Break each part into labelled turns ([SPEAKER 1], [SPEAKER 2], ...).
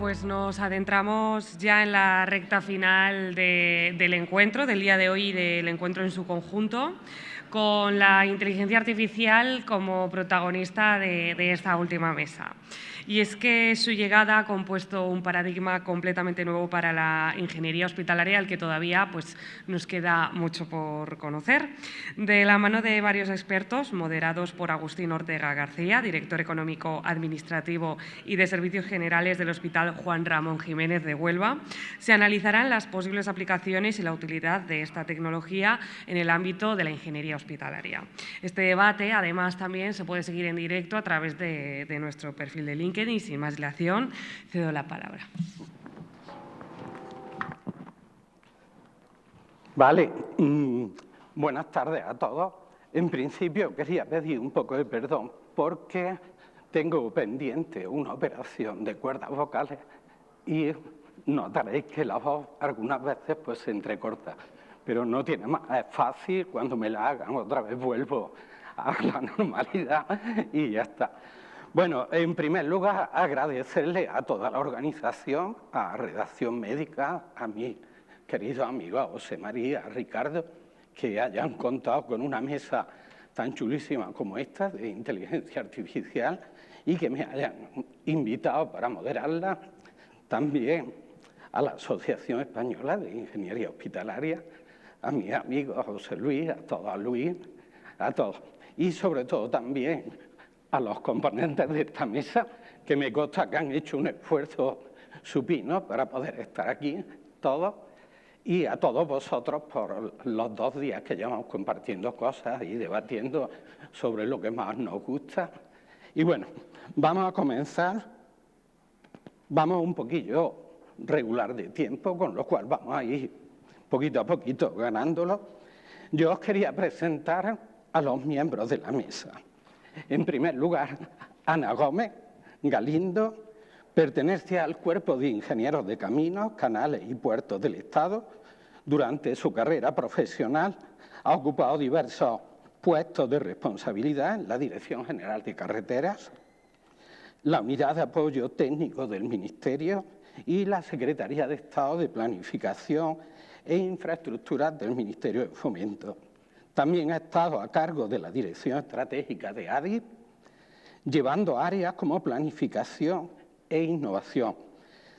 [SPEAKER 1] pues nos adentramos ya en la recta final del encuentro, del día de hoy y del encuentro en su conjunto, con la inteligencia artificial como protagonista de esta última mesa. Y es que su llegada ha compuesto un paradigma completamente nuevo para la ingeniería hospitalaria, al que todavía pues, nos queda mucho por conocer. De la mano de varios expertos, moderados por Agustín Ortega García, director económico administrativo y de Servicios Generales del Hospital Juan Ramón Jiménez de Huelva, se analizarán las posibles aplicaciones y la utilidad de esta tecnología en el ámbito de la ingeniería hospitalaria. Este debate, además, también se puede seguir en directo a través de nuestro perfil de LinkedIn y, sin más dilación, cedo la palabra.
[SPEAKER 2] Vale, buenas tardes a todos. En principio quería pedir un poco de perdón porque tengo pendiente una operación de cuerdas vocales y notaréis que la voz algunas veces pues se entrecorta, pero no tiene más, es fácil, cuando me la hagan otra vez vuelvo a la normalidad y ya está. Bueno, en primer lugar agradecerle a toda la organización, a Redacción Médica, a mi querido amigo José María, a Ricardo, que hayan contado con una mesa tan chulísima como esta de inteligencia artificial y que me hayan invitado para moderarla. También a la Asociación Española de Ingeniería Hospitalaria, a mis amigos José Luis, a todos. Y sobre todo también a los componentes de esta mesa, que me consta que han hecho un esfuerzo supino para poder estar aquí todos, y a todos vosotros por los 2 días que llevamos compartiendo cosas y debatiendo sobre lo que más nos gusta. Y bueno, vamos a comenzar. Vamos un poquillo regular de tiempo, con lo cual vamos a ir poquito a poquito ganándolo. Yo os quería presentar a los miembros de la mesa. En primer lugar, Ana Gómez Galindo pertenece al Cuerpo de Ingenieros de Caminos, Canales y Puertos del Estado. Durante su carrera profesional ha ocupado diversos puestos de responsabilidad en la Dirección General de Carreteras, la Unidad de Apoyo Técnico del Ministerio y la Secretaría de Estado de Planificación e Infraestructuras del Ministerio de Fomento. También ha estado a cargo de la Dirección Estratégica de ADIF, llevando áreas como planificación e innovación.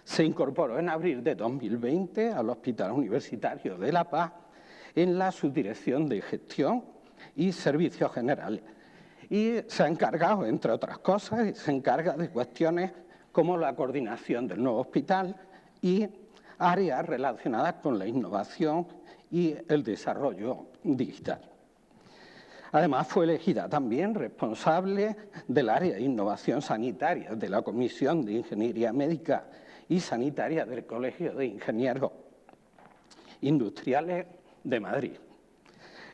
[SPEAKER 2] Se incorporó en abril de 2020 al Hospital Universitario de La Paz en la Subdirección de Gestión y Servicios Generales. Y se ha encargado, entre otras cosas, se encarga de cuestiones como la coordinación del nuevo hospital y áreas relacionadas con la innovación y el desarrollo digital. Además, fue elegida también responsable del área de innovación sanitaria de la Comisión de Ingeniería Médica y Sanitaria del Colegio de Ingenieros Industriales de Madrid.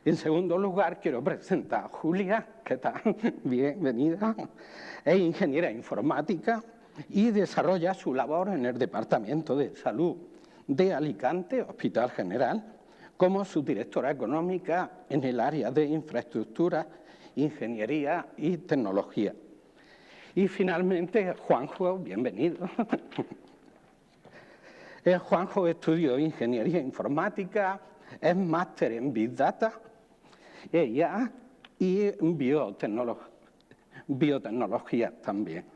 [SPEAKER 2] En segundo lugar, quiero presentar a Julia, ¿qué tal? Bienvenida. Es ingeniera informática y desarrolla su labor en el Departamento de Salud de Alicante, Hospital General, como subdirectora económica en el área de infraestructura, ingeniería y tecnología. Y finalmente, Juanjo, bienvenido. Juanjo estudió ingeniería informática, es máster en Big Data y biotecnología también.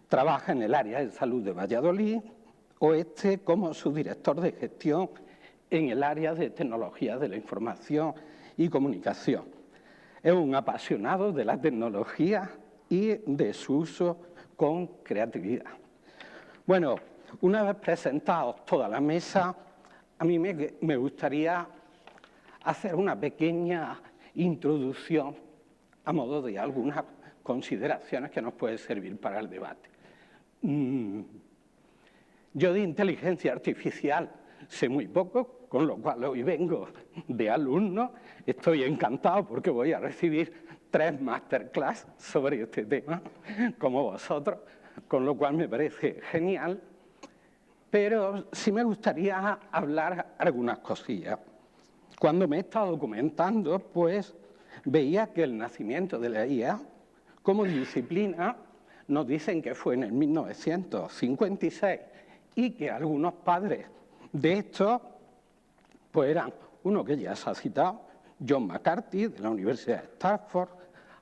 [SPEAKER 2] Trabaja en el área de salud de Valladolid Oeste como subdirector de gestión en el área de tecnología de la información y comunicación. Es un apasionado de la tecnología y de su uso con creatividad. Bueno, una vez presentados toda la mesa, a mí me gustaría hacer una pequeña introducción a modo de algunas consideraciones que nos pueden servir para el debate. Yo de inteligencia artificial sé muy poco, con lo cual hoy vengo de alumno. Estoy encantado porque voy a recibir 3 masterclass sobre este tema, como vosotros, con lo cual me parece genial. Pero sí me gustaría hablar algunas cosillas. Cuando me he estado documentando, pues veía que el nacimiento de la IA como disciplina nos dicen que fue en el 1956 y que algunos padres de estos pues eran uno que ya se ha citado, John McCarthy, de la Universidad de Stanford,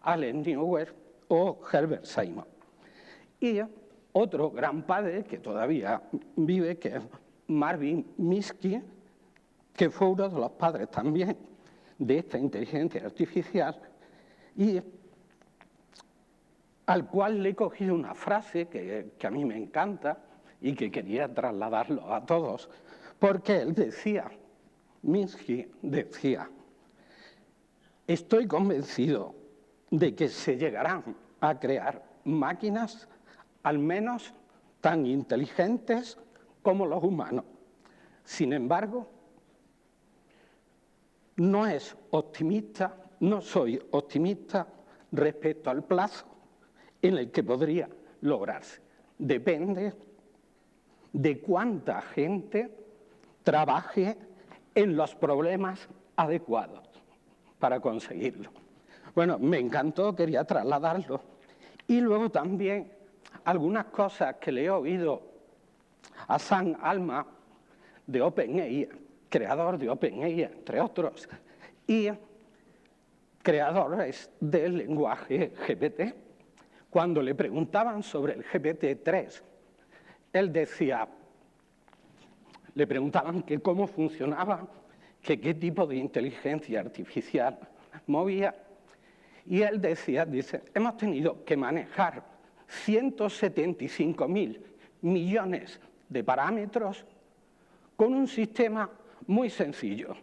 [SPEAKER 2] Allen Neuer o Herbert Simon. Y otro gran padre que todavía vive, que es Marvin Minsky, que fue uno de los padres también de esta inteligencia artificial y al cual le he cogido una frase que a mí me encanta y que quería trasladarlo a todos, porque él decía, Minsky decía, estoy convencido de que se llegarán a crear máquinas al menos tan inteligentes como los humanos. Sin embargo, no soy optimista respecto al plazo en el que podría lograrse. Depende de cuánta gente trabaje en los problemas adecuados para conseguirlo. Bueno, me encantó, quería trasladarlo. Y luego también algunas cosas que le he oído a Sam Altman de OpenAI, creador de OpenAI, entre otros, y creadores del lenguaje GPT. Cuando le preguntaban sobre el GPT-3, él decía, le preguntaban que cómo funcionaba, que qué tipo de inteligencia artificial movía, y él decía, hemos tenido que manejar 175.000 millones de parámetros con un sistema muy sencillo.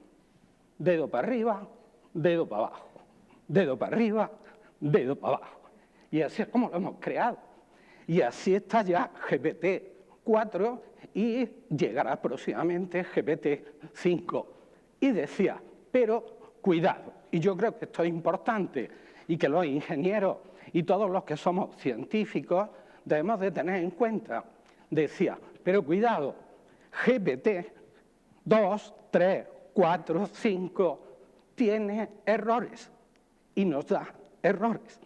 [SPEAKER 2] Dedo para arriba, dedo para abajo. Dedo para arriba, dedo para abajo. Y así es como lo hemos creado. Y así está ya GPT-4 y llegará próximamente GPT-5. Y decía, pero cuidado, y yo creo que esto es importante y que los ingenieros y todos los que somos científicos debemos de tener en cuenta. Decía, pero cuidado, GPT 2, 3, 4, 5 tiene errores y nos da errores.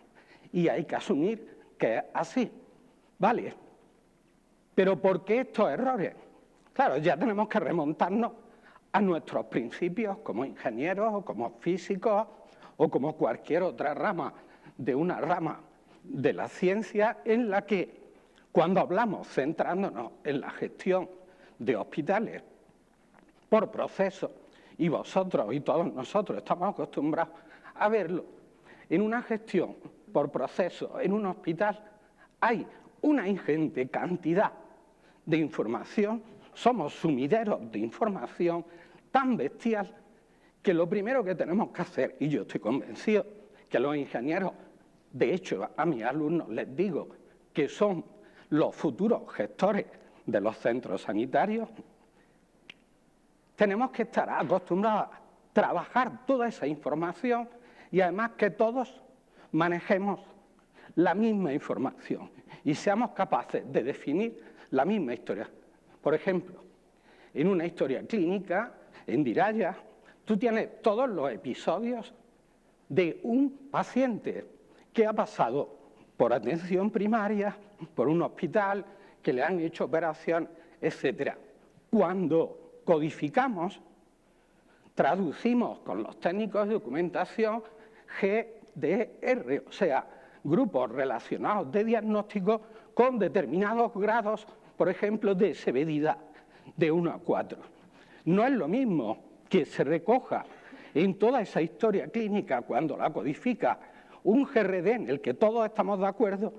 [SPEAKER 2] Y hay que asumir que es así, ¿vale? Pero ¿por qué estos errores? Claro, ya tenemos que remontarnos a nuestros principios como ingenieros o como físicos o como cualquier otra rama de una rama de la ciencia en la que cuando hablamos centrándonos en la gestión de hospitales por procesos, y vosotros y todos nosotros estamos acostumbrados a verlo, en una gestión por procesos en un hospital hay una ingente cantidad de información, somos sumideros de información tan bestial que lo primero que tenemos que hacer, y yo estoy convencido que los ingenieros, de hecho a mis alumnos les digo que son los futuros gestores de los centros sanitarios, tenemos que estar acostumbrados a trabajar toda esa información y además que todos manejemos la misma información y seamos capaces de definir la misma historia. Por ejemplo, en una historia clínica, en Diraya, tú tienes todos los episodios de un paciente que ha pasado por atención primaria, por un hospital, que le han hecho operación, etc. Cuando codificamos, traducimos con los técnicos de documentación GDR, o sea, grupos relacionados de diagnóstico con determinados grados, por ejemplo, de severidad, de 1 a 4. No es lo mismo que se recoja en toda esa historia clínica, cuando la codifica, un GRD en el que todos estamos de acuerdo,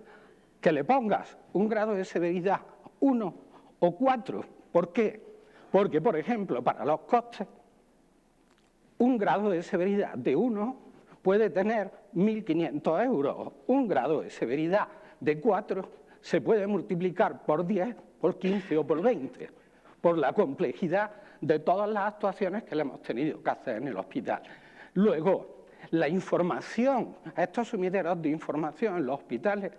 [SPEAKER 2] que le pongas un grado de severidad 1 o 4. ¿Por qué? Porque, por ejemplo, para los costes, un grado de severidad de 1 puede tener 1.500 euros. Un grado de severidad de 4 se puede multiplicar por 10, por 15 o por 20, por la complejidad de todas las actuaciones que le hemos tenido que hacer en el hospital. Luego, la información, estos sumideros de información en los hospitales,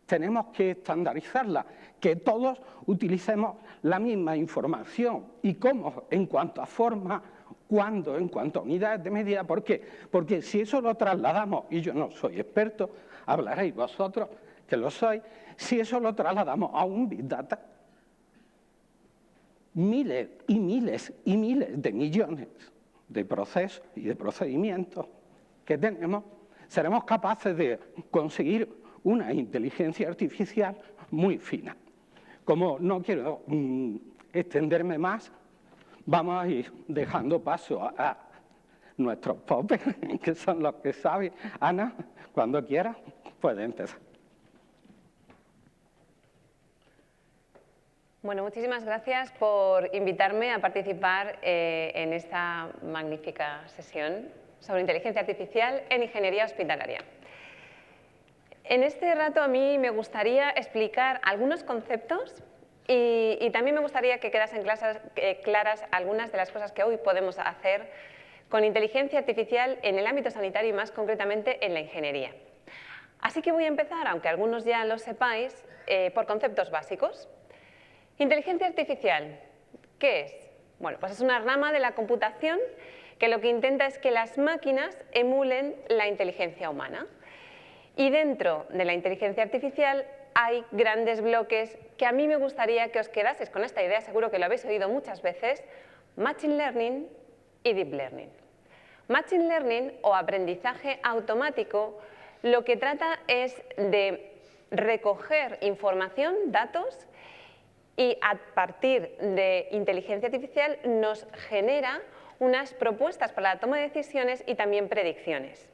[SPEAKER 2] tenemos que estandarizarla, que todos utilicemos la misma información. ¿Y cómo? En cuanto a forma, cuándo, en cuanto a unidades de medida. ¿Por qué? Porque si eso lo trasladamos, y yo no soy experto, hablaréis vosotros que lo sois, si eso lo trasladamos a un Big Data, miles y miles y miles de millones de procesos y de procedimientos que tenemos, seremos capaces de conseguir una inteligencia artificial muy fina. Como no quiero extenderme más, vamos a ir dejando paso a nuestros popes, que son los que saben. Ana, cuando quieras, puedes empezar.
[SPEAKER 3] Bueno, muchísimas gracias por invitarme a participar en esta magnífica sesión sobre inteligencia artificial en ingeniería hospitalaria. En este rato a mí me gustaría explicar algunos conceptos y también me gustaría que quedasen claras algunas de las cosas que hoy podemos hacer con inteligencia artificial en el ámbito sanitario y más concretamente en la ingeniería. Así que voy a empezar, aunque algunos ya lo sepáis, por conceptos básicos. Inteligencia artificial, ¿qué es? Bueno, pues es una rama de la computación que lo que intenta es que las máquinas emulen la inteligencia humana. Y dentro de la inteligencia artificial hay grandes bloques que a mí me gustaría que os quedaseis con esta idea, seguro que lo habéis oído muchas veces: Machine Learning y Deep Learning. Machine Learning o aprendizaje automático lo que trata es de recoger información, datos, y a partir de inteligencia artificial nos genera unas propuestas para la toma de decisiones y también predicciones.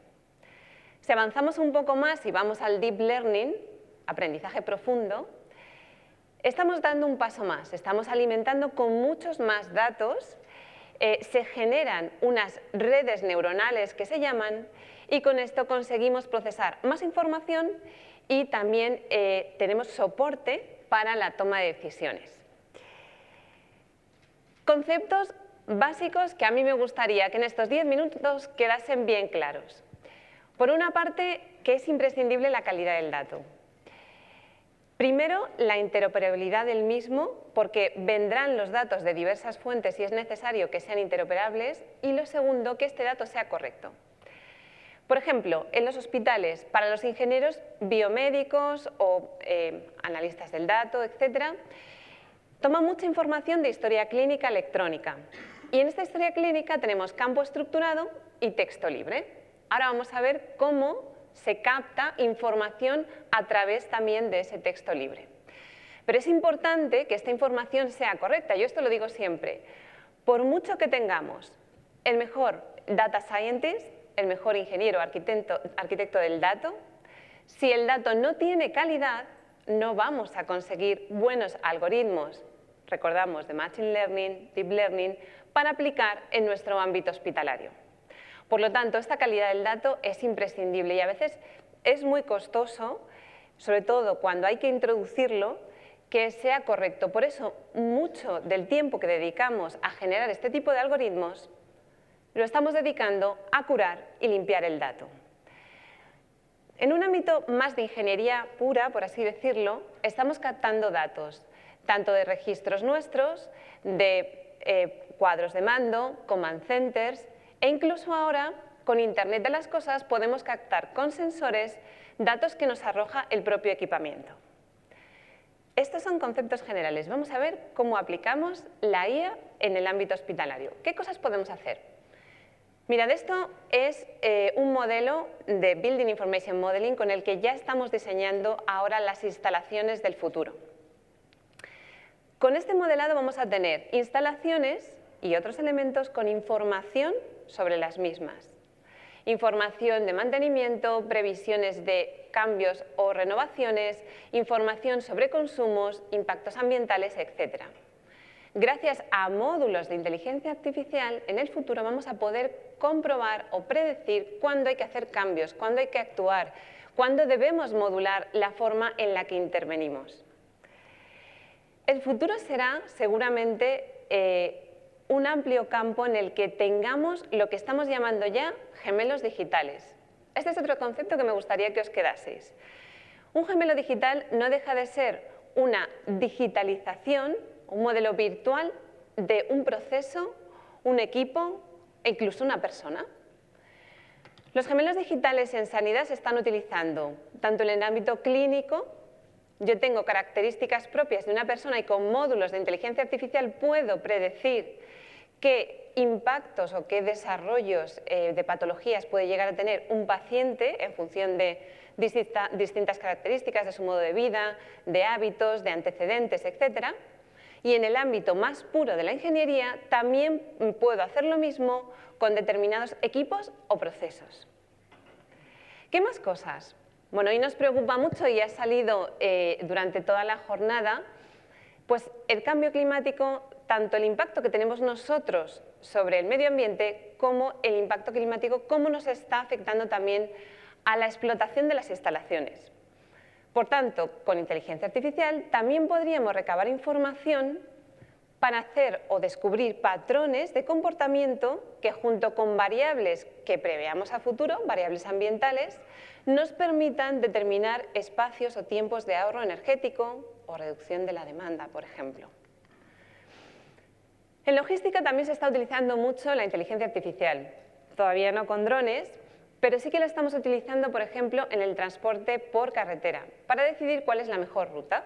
[SPEAKER 3] Si avanzamos un poco más y vamos al Deep Learning, aprendizaje profundo, estamos dando un paso más, estamos alimentando con muchos más datos, se generan unas redes neuronales que se llaman, y con esto conseguimos procesar más información y también tenemos soporte para la toma de decisiones. Conceptos básicos que a mí me gustaría que en estos 10 minutos quedasen bien claros. Por una parte, que es imprescindible la calidad del dato. Primero, la interoperabilidad del mismo, porque vendrán los datos de diversas fuentes y es necesario que sean interoperables. Y lo segundo, que este dato sea correcto. Por ejemplo, en los hospitales, para los ingenieros biomédicos o analistas del dato, etc., toma mucha información de historia clínica electrónica. Y en esta historia clínica tenemos campo estructurado y texto libre. Ahora vamos a ver cómo se capta información a través también de ese texto libre. Pero es importante que esta información sea correcta. Yo esto lo digo siempre. Por mucho que tengamos el mejor data scientist, el mejor ingeniero o arquitecto del dato, si el dato no tiene calidad, no vamos a conseguir buenos algoritmos, recordamos, de Machine Learning, Deep Learning, para aplicar en nuestro ámbito hospitalario. Por lo tanto, esta calidad del dato es imprescindible y a veces es muy costoso, sobre todo cuando hay que introducirlo, que sea correcto. Por eso, mucho del tiempo que dedicamos a generar este tipo de algoritmos lo estamos dedicando a curar y limpiar el dato. En un ámbito más de ingeniería pura, por así decirlo, estamos captando datos, tanto de registros nuestros, de cuadros de mando, command centers, e incluso ahora, con Internet de las Cosas, podemos captar con sensores datos que nos arroja el propio equipamiento. Estos son conceptos generales. Vamos a ver cómo aplicamos la IA en el ámbito hospitalario. ¿Qué cosas podemos hacer? Mirad, esto es un modelo de Building Information Modeling con el que ya estamos diseñando ahora las instalaciones del futuro. Con este modelado vamos a tener instalaciones y otros elementos con información sobre las mismas. Información de mantenimiento, previsiones de cambios o renovaciones, información sobre consumos, impactos ambientales, etc. Gracias a módulos de inteligencia artificial, en el futuro vamos a poder comprobar o predecir cuándo hay que hacer cambios, cuándo hay que actuar, cuándo debemos modular la forma en la que intervenimos. El futuro será seguramente un amplio campo en el que tengamos lo que estamos llamando ya gemelos digitales. Este es otro concepto que me gustaría que os quedaseis. Un gemelo digital no deja de ser una digitalización, un modelo virtual de un proceso, un equipo e incluso una persona. Los gemelos digitales en sanidad se están utilizando tanto en el ámbito clínico yo tengo características propias de una persona y con módulos de inteligencia artificial puedo predecir qué impactos o qué desarrollos de patologías puede llegar a tener un paciente en función de distintas características de su modo de vida, de hábitos, de antecedentes, etc. Y en el ámbito más puro de la ingeniería también puedo hacer lo mismo con determinados equipos o procesos. ¿Qué más cosas? Bueno, hoy nos preocupa mucho y ha salido durante toda la jornada, pues el cambio climático, tanto el impacto que tenemos nosotros sobre el medio ambiente como el impacto climático, cómo nos está afectando también a la explotación de las instalaciones. Por tanto, con inteligencia artificial también podríamos recabar información para hacer o descubrir patrones de comportamiento que, junto con variables que preveamos a futuro, variables ambientales, nos permitan determinar espacios o tiempos de ahorro energético o reducción de la demanda, por ejemplo. En logística también se está utilizando mucho la inteligencia artificial, todavía no con drones, pero sí que la estamos utilizando, por ejemplo, en el transporte por carretera, para decidir cuál es la mejor ruta.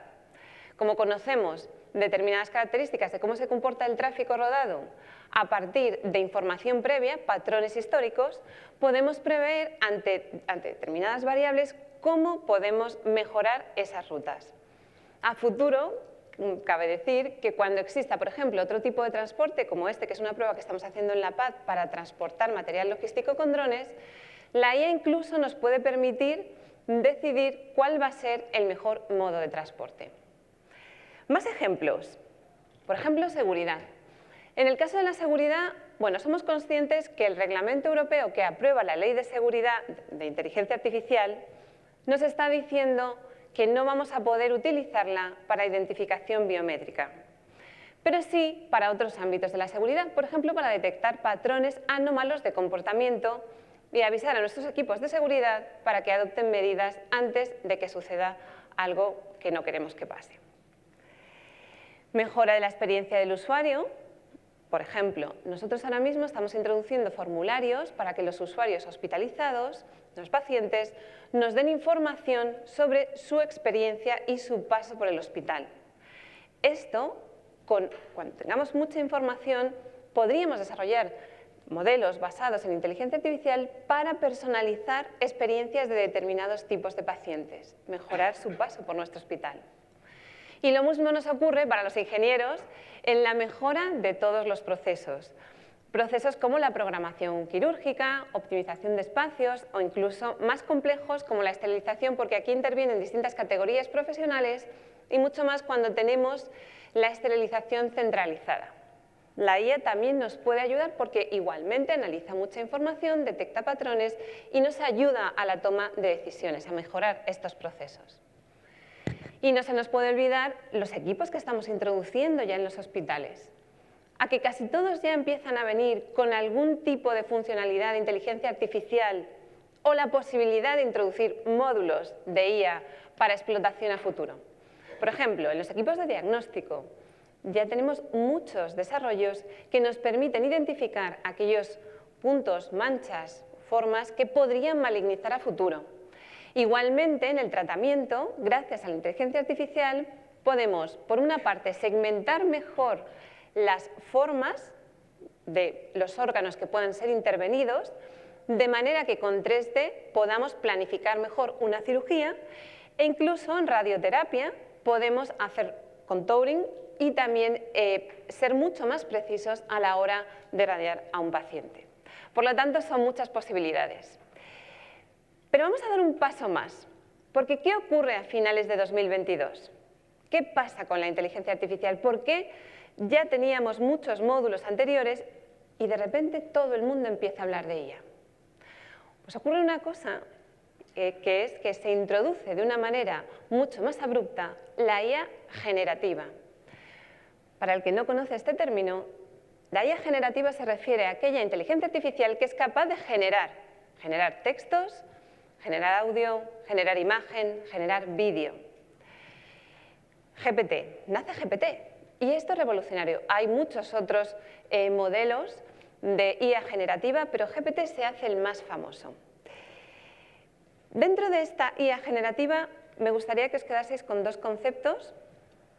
[SPEAKER 3] Como conocemos determinadas características de cómo se comporta el tráfico rodado a partir de información previa, patrones históricos, podemos prever ante determinadas variables cómo podemos mejorar esas rutas. A futuro, cabe decir que cuando exista, por ejemplo, otro tipo de transporte como este, que es una prueba que estamos haciendo en la PAD para transportar material logístico con drones, la IA incluso nos puede permitir decidir cuál va a ser el mejor modo de transporte. Más ejemplos. Por ejemplo, seguridad. En el caso de la seguridad, bueno, somos conscientes que el reglamento europeo que aprueba la Ley de Seguridad de Inteligencia Artificial nos está diciendo que no vamos a poder utilizarla para identificación biométrica, pero sí para otros ámbitos de la seguridad, por ejemplo, para detectar patrones anómalos de comportamiento y avisar a nuestros equipos de seguridad para que adopten medidas antes de que suceda algo que no queremos que pase. Mejora de la experiencia del usuario. Por ejemplo, nosotros ahora mismo estamos introduciendo formularios para que los usuarios hospitalizados, los pacientes, nos den información sobre su experiencia y su paso por el hospital. Esto, cuando tengamos mucha información, podríamos desarrollar modelos basados en inteligencia artificial para personalizar experiencias de determinados tipos de pacientes, mejorar su paso por nuestro hospital. Y lo mismo nos ocurre para los ingenieros en la mejora de todos los procesos. Procesos como la programación quirúrgica, optimización de espacios o incluso más complejos como la esterilización, porque aquí intervienen distintas categorías profesionales y mucho más cuando tenemos la esterilización centralizada. La IA también nos puede ayudar porque igualmente analiza mucha información, detecta patrones y nos ayuda a la toma de decisiones, a mejorar estos procesos. Y no se nos puede olvidar los equipos que estamos introduciendo ya en los hospitales. A que casi todos ya empiezan a venir con algún tipo de funcionalidad de inteligencia artificial o la posibilidad de introducir módulos de IA para explotación a futuro. Por ejemplo, en los equipos de diagnóstico ya tenemos muchos desarrollos que nos permiten identificar aquellos puntos, manchas, formas que podrían malignizar a futuro. Igualmente, en el tratamiento, gracias a la inteligencia artificial, podemos, por una parte, segmentar mejor las formas de los órganos que puedan ser intervenidos, de manera que con 3D podamos planificar mejor una cirugía e incluso en radioterapia podemos hacer contouring y también ser mucho más precisos a la hora de radiar a un paciente. Por lo tanto, son muchas posibilidades. Pero vamos a dar un paso más, porque ¿qué ocurre a finales de 2022? ¿Qué pasa con la inteligencia artificial? ¿Por qué ya teníamos muchos módulos anteriores y de repente todo el mundo empieza a hablar de ella? Pues ocurre una cosa, que es que se introduce de una manera mucho más abrupta la IA generativa. Para el que no conoce este término, la IA generativa se refiere a aquella inteligencia artificial que es capaz de generar textos, generar audio, generar imagen, generar vídeo. GPT, nace GPT y esto es revolucionario. Hay muchos otros modelos de IA generativa, pero GPT se hace el más famoso. Dentro de esta IA generativa me gustaría que os quedaseis con dos conceptos.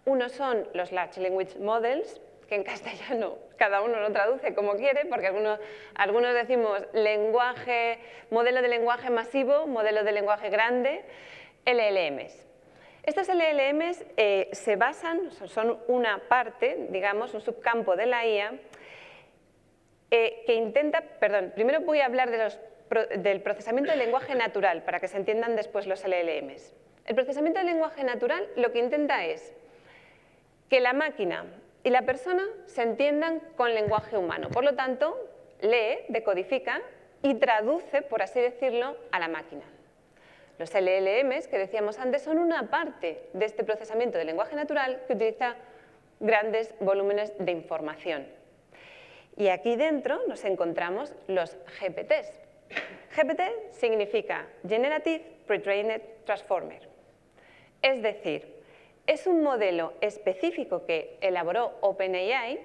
[SPEAKER 3] Uno son los Large Language Models, que en castellano cada uno lo traduce como quiere, porque algunos decimos modelo de lenguaje masivo, modelo de lenguaje grande, LLMs. Estos LLMs se basan, son una parte, digamos, un subcampo de la IA que intenta, primero voy a hablar del procesamiento del lenguaje natural, para que se entiendan después los LLMs. El procesamiento del lenguaje natural lo que intenta es que la máquina y la persona se entiendan con lenguaje humano. Por lo tanto, lee, decodifica y traduce, por así decirlo, a la máquina. Los LLMs, que decíamos antes, son una parte de este procesamiento del lenguaje natural que utiliza grandes volúmenes de información. Y aquí dentro nos encontramos los GPTs. GPT significa Generative Pre-trained Transformer. Es decir, es un modelo específico que elaboró OpenAI,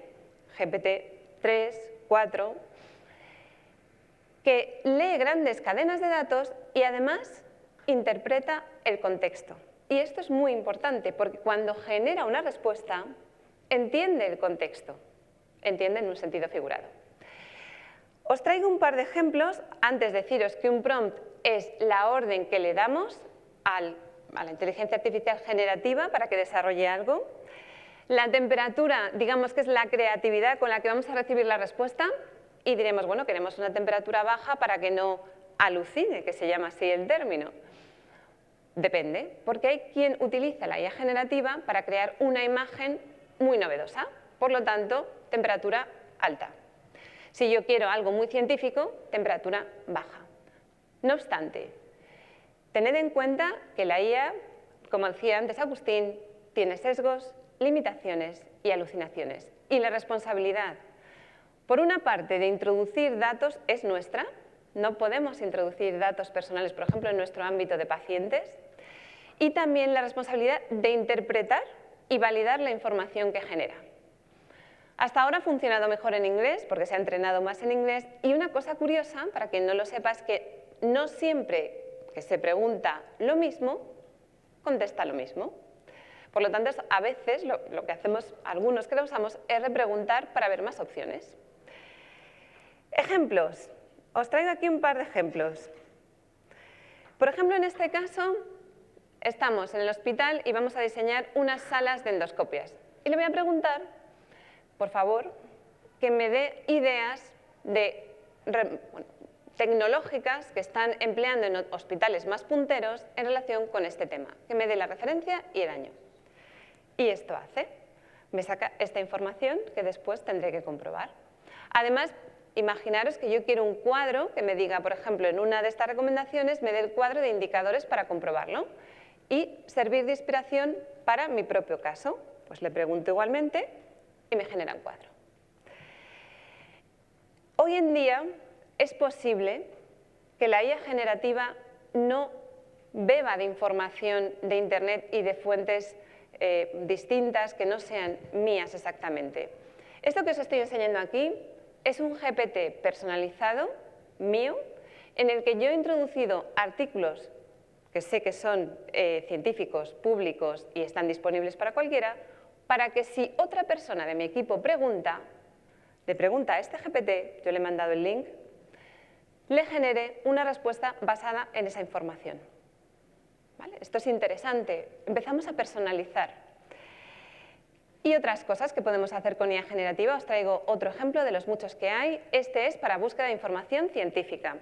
[SPEAKER 3] GPT-3, 4, que lee grandes cadenas de datos y además interpreta el contexto. Y esto es muy importante porque cuando genera una respuesta, entiende el contexto, entiende en un sentido figurado. Os traigo un par de ejemplos antes de deciros que un prompt es la orden que le damos a la inteligencia artificial generativa para que desarrolle algo. La temperatura, digamos que es la creatividad con la que vamos a recibir la respuesta y diremos, bueno, queremos una temperatura baja para que no alucine, que se llama así el término. Depende, porque hay quien utiliza la IA generativa para crear una imagen muy novedosa, por lo tanto, temperatura alta. Si yo quiero algo muy científico, temperatura baja. No obstante, tened en cuenta que la IA, como decía antes Agustín, tiene sesgos, limitaciones y alucinaciones. Y la responsabilidad, por una parte, de introducir datos es nuestra. No podemos introducir datos personales, por ejemplo, en nuestro ámbito de pacientes. Y también la responsabilidad de interpretar y validar la información que genera. Hasta ahora ha funcionado mejor en inglés, porque se ha entrenado más en inglés. Y una cosa curiosa, para quien no lo sepa, es que no siempre que se pregunta lo mismo, contesta lo mismo. Por lo tanto, a veces lo que hacemos, algunos que lo usamos, es repreguntar para ver más opciones. Ejemplos. Os traigo aquí un par de ejemplos. Por ejemplo, en este caso, estamos en el hospital y vamos a diseñar unas salas de endoscopias. Y le voy a preguntar, por favor, que me dé ideas tecnológicas que están empleando en hospitales más punteros en relación con este tema. Que me dé la referencia y el año. Y esto hace. Me saca esta información que después tendré que comprobar. Además, imaginaros que yo quiero un cuadro que me diga, por ejemplo, en una de estas recomendaciones, me dé el cuadro de indicadores para comprobarlo y servir de inspiración para mi propio caso. Pues le pregunto igualmente y me genera un cuadro. Hoy en día es posible que la IA generativa no beba de información de Internet y de fuentes distintas que no sean mías exactamente. Esto que os estoy enseñando aquí es un GPT personalizado mío en el que yo he introducido artículos que sé que son científicos, públicos y están disponibles para cualquiera, para que si otra persona de mi equipo le pregunta a este GPT, yo le he mandado el link, le genere una respuesta basada en esa información. ¿Vale? Esto es interesante. Empezamos a personalizar. Y otras cosas que podemos hacer con IA generativa, os traigo otro ejemplo de los muchos que hay. Este es para búsqueda de información científica.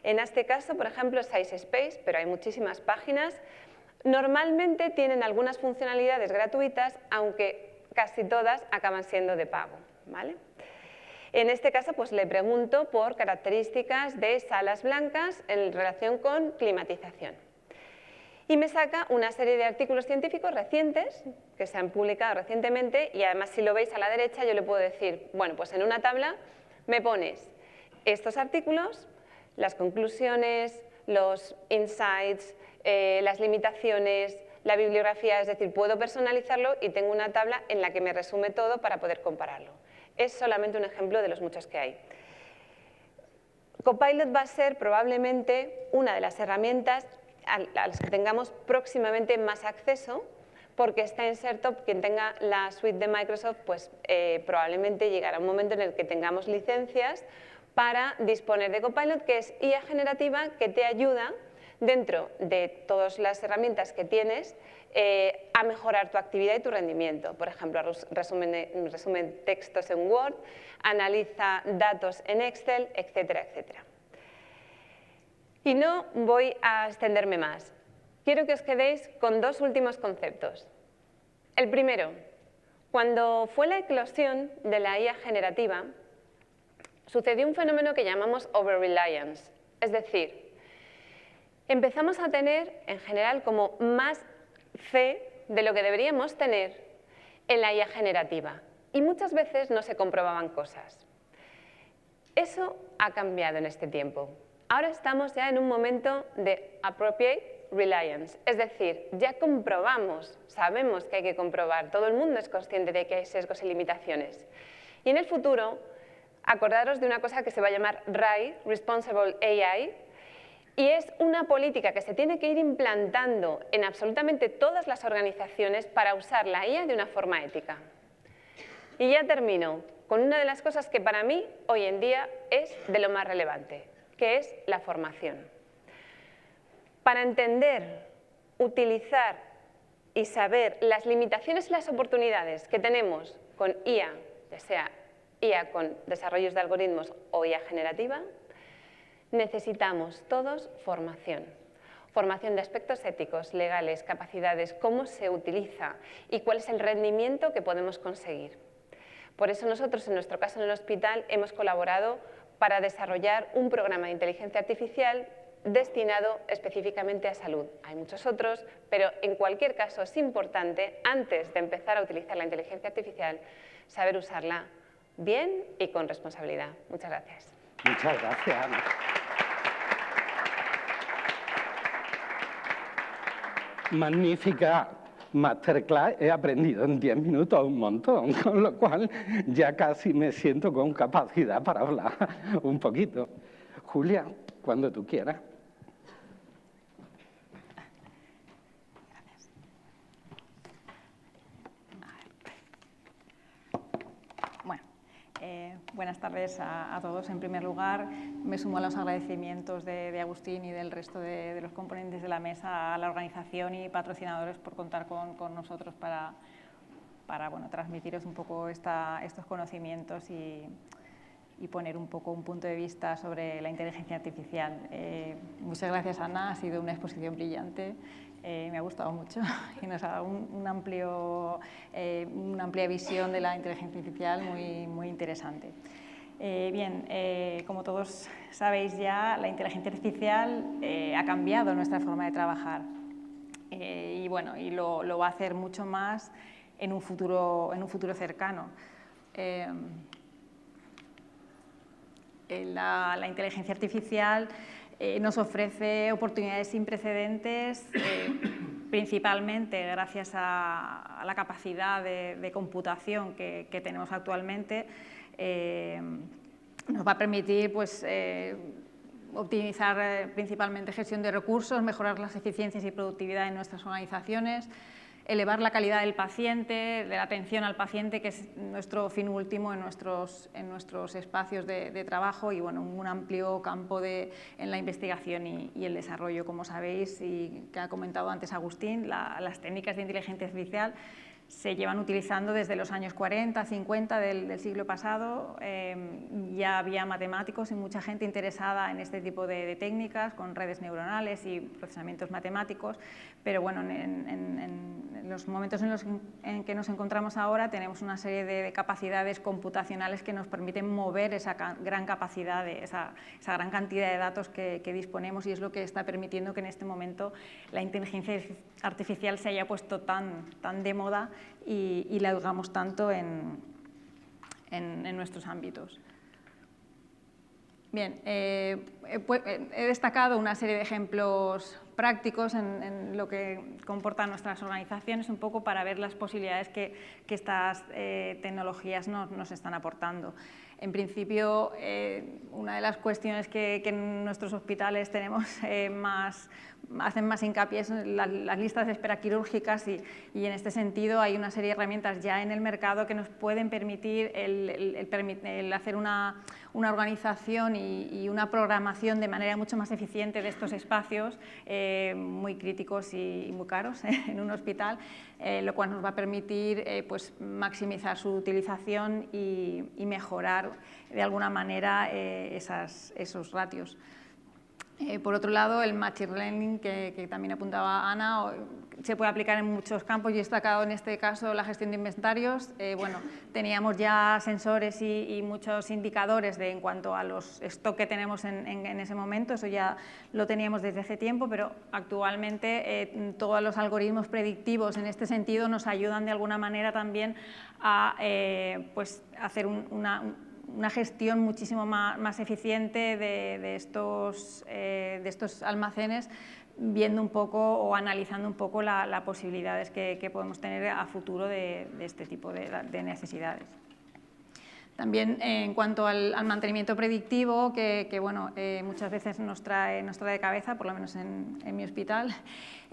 [SPEAKER 3] En este caso, por ejemplo, SciSpace, pero hay muchísimas páginas. Normalmente tienen algunas funcionalidades gratuitas, aunque casi todas acaban siendo de pago. ¿Vale? En este caso, pues le pregunto por características de salas blancas en relación con climatización. Y me saca una serie de artículos científicos recientes que se han publicado recientemente y además si lo veis a la derecha yo le puedo decir, bueno, pues en una tabla me pones estos artículos, las conclusiones, los insights, las limitaciones, la bibliografía, es decir, puedo personalizarlo y tengo una tabla en la que me resume todo para poder compararlo. Es solamente un ejemplo de los muchos que hay. Copilot va a ser probablemente una de las herramientas a los que tengamos próximamente más acceso, porque está inserto, quien tenga la suite de Microsoft, pues probablemente llegará un momento en el que tengamos licencias para disponer de Copilot, que es IA generativa que te ayuda, dentro de todas las herramientas que tienes, a mejorar tu actividad y tu rendimiento. Por ejemplo, resumen textos en Word, analiza datos en Excel, etcétera, etcétera. Y no voy a extenderme más. Quiero que os quedéis con dos últimos conceptos. El primero, cuando fue la eclosión de la IA generativa, sucedió un fenómeno que llamamos over-reliance, es decir, empezamos a tener, en general, como más fe de lo que deberíamos tener en la IA generativa. Y muchas veces no se comprobaban cosas. Eso ha cambiado en este tiempo. Ahora estamos ya en un momento de appropriate reliance, es decir, ya comprobamos, sabemos que hay que comprobar, todo el mundo es consciente de que hay sesgos y limitaciones. Y en el futuro, acordaros de una cosa que se va a llamar RAI, Responsible AI, y es una política que se tiene que ir implantando en absolutamente todas las organizaciones para usar la IA de una forma ética. Y ya termino con una de las cosas que para mí hoy en día es de lo más relevante, que es la formación. Para entender, utilizar y saber las limitaciones y las oportunidades que tenemos con IA, ya sea IA con desarrollos de algoritmos o IA generativa, necesitamos todos formación. Formación de aspectos éticos, legales, capacidades, cómo se utiliza y cuál es el rendimiento que podemos conseguir. Por eso nosotros, en nuestro caso en el hospital, hemos colaborado para desarrollar un programa de inteligencia artificial destinado específicamente a salud. Hay muchos otros, pero en cualquier caso es importante, antes de empezar a utilizar la inteligencia artificial, saber usarla bien y con responsabilidad. Muchas gracias.
[SPEAKER 2] Muchas gracias, Ana. Magnífica masterclass, he aprendido en 10 minutos un montón, con lo cual ya casi me siento con capacidad para hablar un poquito. Julia, cuando tú quieras.
[SPEAKER 4] Buenas tardes a todos. En primer lugar, me sumo a los agradecimientos de Agustín y del resto de los componentes de la mesa a la organización y patrocinadores por contar con nosotros para transmitiros un poco estos conocimientos y poner un poco un punto de vista sobre la inteligencia artificial. Muchas gracias, Ana, ha sido una exposición brillante, me ha gustado mucho y nos ha dado una amplia visión de la inteligencia artificial muy interesante. Como todos sabéis ya, la inteligencia artificial ha cambiado nuestra forma de trabajar y lo va a hacer mucho más en un futuro cercano. La inteligencia artificial nos ofrece oportunidades sin precedentes, principalmente gracias a la capacidad de computación que tenemos actualmente. Nos va a permitir optimizar principalmente gestión de recursos, mejorar las eficiencias y productividad en nuestras organizaciones, elevar la calidad del paciente, de la atención al paciente, que es nuestro fin último en nuestros espacios de trabajo y un amplio campo en la investigación y el desarrollo. Como sabéis y que ha comentado antes Agustín, las técnicas de inteligencia artificial se llevan utilizando desde los años 40, 50 del siglo pasado. Ya había matemáticos y mucha gente interesada en este tipo de técnicas con redes neuronales y procesamientos matemáticos, pero en los momentos en que nos encontramos ahora tenemos una serie de capacidades computacionales que nos permiten mover esa gran capacidad, esa gran cantidad de datos que disponemos, y es lo que está permitiendo que en este momento la inteligencia artificial se haya puesto tan de moda y la usamos tanto en nuestros ámbitos. Bien, he destacado una serie de ejemplos prácticos en lo que comportan nuestras organizaciones, un poco para ver las posibilidades que estas tecnologías nos están aportando. En principio, una de las cuestiones que en nuestros hospitales tenemos hacen más hincapié en las listas de espera quirúrgicas y en este sentido hay una serie de herramientas ya en el mercado que nos pueden permitir el hacer una organización y una programación de manera mucho más eficiente de estos espacios muy críticos y muy caros en un hospital, lo cual nos va a permitir pues, maximizar su utilización y mejorar de alguna manera esos ratios. Por otro lado, el Machine Learning, que también apuntaba Ana, se puede aplicar en muchos campos. Yo he destacado en este caso la gestión de inventarios. Bueno, teníamos ya sensores y muchos indicadores en cuanto a los stock que tenemos en ese momento, eso ya lo teníamos desde hace tiempo, pero actualmente todos los algoritmos predictivos en este sentido nos ayudan de alguna manera también a pues, hacer una gestión muchísimo más eficiente de estos almacenes, viendo un poco o analizando un poco las posibilidades que podemos tener a futuro de este tipo de necesidades. También en cuanto al mantenimiento predictivo, que bueno, muchas veces nos trae de cabeza, por lo menos en mi hospital,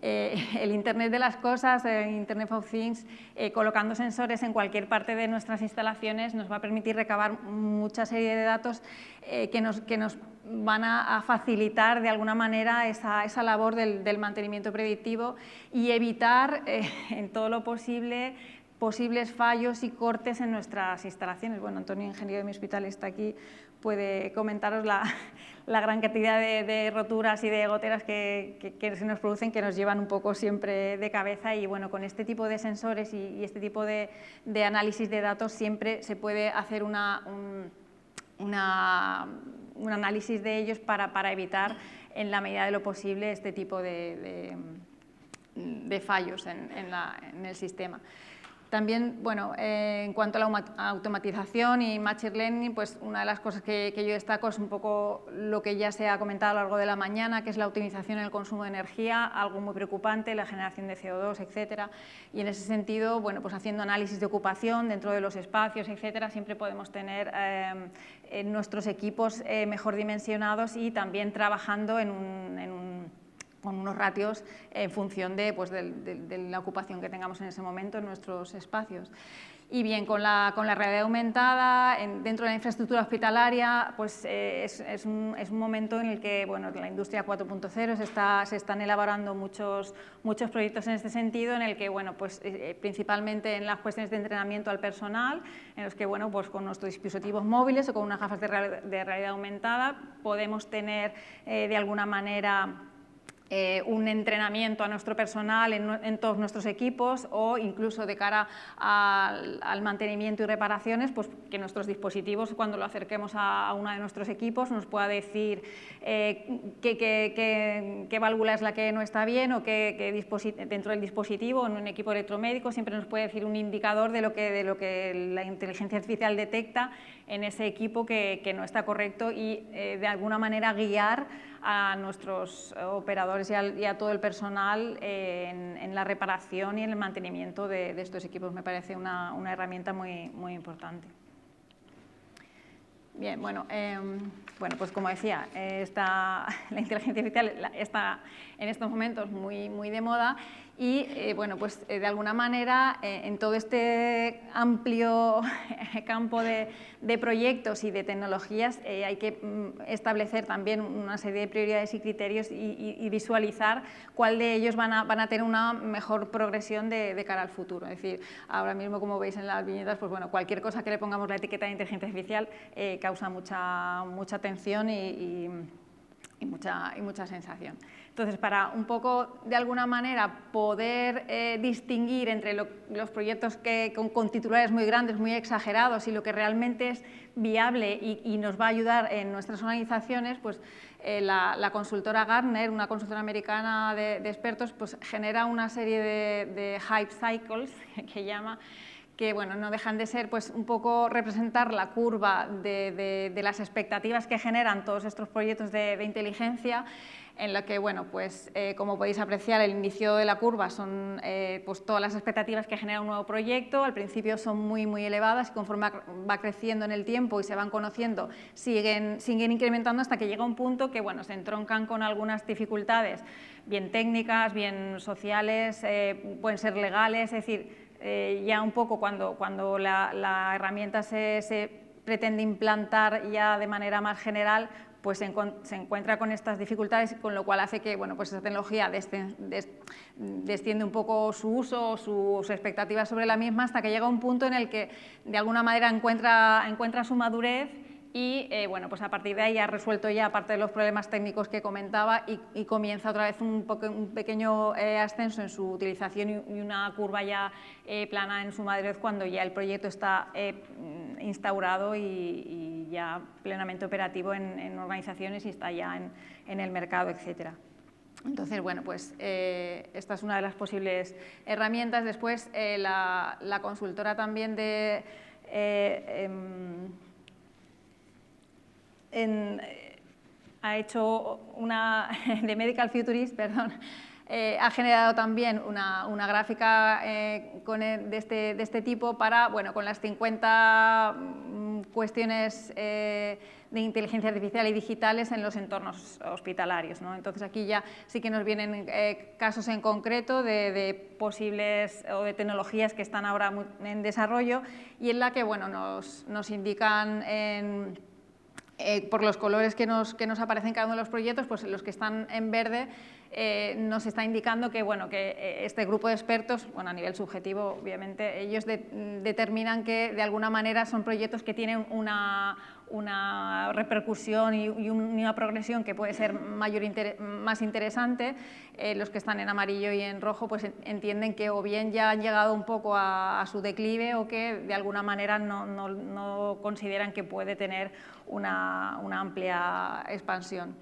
[SPEAKER 4] el Internet de las cosas, Internet of Things, colocando sensores en cualquier parte de nuestras instalaciones nos va a permitir recabar mucha serie de datos que nos van a facilitar de alguna manera esa labor del mantenimiento predictivo y evitar en todo lo posibles fallos y cortes en nuestras instalaciones. Bueno, Antonio, ingeniero de mi hospital, está aquí, puede comentaros la gran cantidad de roturas y de goteras que se nos producen, que nos llevan un poco siempre de cabeza, y bueno, con este tipo de sensores y este tipo de análisis de datos siempre se puede hacer un análisis de ellos para evitar en la medida de lo posible este tipo de fallos en el sistema. También, bueno, en cuanto a la automatización y Machine Learning, pues una de las cosas que yo destaco es un poco lo que ya se ha comentado a lo largo de la mañana, que es la optimización en el consumo de energía, algo muy preocupante, la generación de CO2, etcétera. Y en ese sentido, bueno, pues haciendo análisis de ocupación dentro de los espacios, etcétera, siempre podemos tener nuestros equipos mejor dimensionados y también trabajando con unos ratios en función de la ocupación que tengamos en ese momento en nuestros espacios. Y bien, con la realidad aumentada, dentro de la infraestructura hospitalaria, pues es un momento en el que, bueno, la industria 4.0 se están elaborando muchos proyectos en este sentido, en el que, bueno, pues principalmente en las cuestiones de entrenamiento al personal, en los que, bueno, pues con nuestros dispositivos móviles o con unas gafas de realidad aumentada podemos tener de alguna manera un entrenamiento a nuestro personal en todos nuestros equipos, o incluso de cara al mantenimiento y reparaciones, pues que nuestros dispositivos, cuando lo acerquemos a uno de nuestros equipos, nos pueda decir qué válvula es la que no está bien, o dentro del dispositivo, en un equipo electromédico, siempre nos puede decir un indicador de lo que la inteligencia artificial detecta en ese equipo que no está correcto, y de alguna manera guiar a nuestros operadores y a todo el personal en la reparación y en el mantenimiento de estos equipos. Me parece una herramienta muy importante. Bien, bueno, pues como decía, la inteligencia artificial está en estos momentos muy de moda, y bueno, pues de alguna manera en todo este amplio campo de proyectos y de tecnologías hay que establecer también una serie de prioridades y criterios y visualizar cuál de ellos van a tener una mejor progresión de cara al futuro. Es decir, ahora mismo, como veis en las viñetas, pues bueno, cualquier cosa que le pongamos la etiqueta de inteligencia artificial causa mucha atención y mucha sensación. Entonces, para un poco, de alguna manera, poder distinguir entre los proyectos con titulares muy grandes, muy exagerados, y lo que realmente es viable y nos va a ayudar en nuestras organizaciones, pues la consultora Gartner, una consultora americana de expertos, pues genera una serie de hype cycles, que llama, que bueno, no dejan de ser pues, un poco representar la curva de las expectativas que generan todos estos proyectos de inteligencia, en la que, bueno, pues, como podéis apreciar, el inicio de la curva son pues, todas las expectativas que genera un nuevo proyecto. Al principio son muy, muy elevadas y conforme va creciendo en el tiempo y se van conociendo, siguen incrementando hasta que llega un punto que bueno, se entroncan con algunas dificultades, bien técnicas, bien sociales, pueden ser legales, es decir, ya un poco cuando la herramienta se pretende implantar ya de manera más general, pues se encuentra con estas dificultades, con lo cual hace que bueno, pues esa tecnología desciende un poco su uso, sus expectativas sobre la misma, hasta que llega un punto en el que de alguna manera encuentra su madurez y bueno, pues a partir de ahí ha resuelto ya aparte de los problemas técnicos que comentaba y comienza otra vez un pequeño ascenso en su utilización y una curva ya plana en su madurez cuando ya el proyecto está instaurado y ya plenamente operativo en organizaciones y está ya en el mercado, etcétera. Entonces, bueno, pues esta es una de las posibles herramientas. Después, la consultora también ha hecho una de Medical Futurist, perdón, ha generado también una gráfica de este tipo para, bueno, con las 50 cuestiones de inteligencia artificial y digitales en los entornos hospitalarios, ¿no? Entonces aquí ya sí que nos vienen casos en concreto de posibles o de tecnologías que están ahora en desarrollo y en la que bueno, nos indican por los colores que nos aparecen en cada uno de los proyectos, pues los que están en verde nos está indicando que, bueno, que este grupo de expertos, bueno, a nivel subjetivo, obviamente, ellos determinan que de alguna manera son proyectos que tienen una repercusión y una progresión que puede ser más interesante. Los que están en amarillo y en rojo pues entienden que o bien ya han llegado un poco a su declive o que de alguna manera no consideran que puede tener una amplia expansión.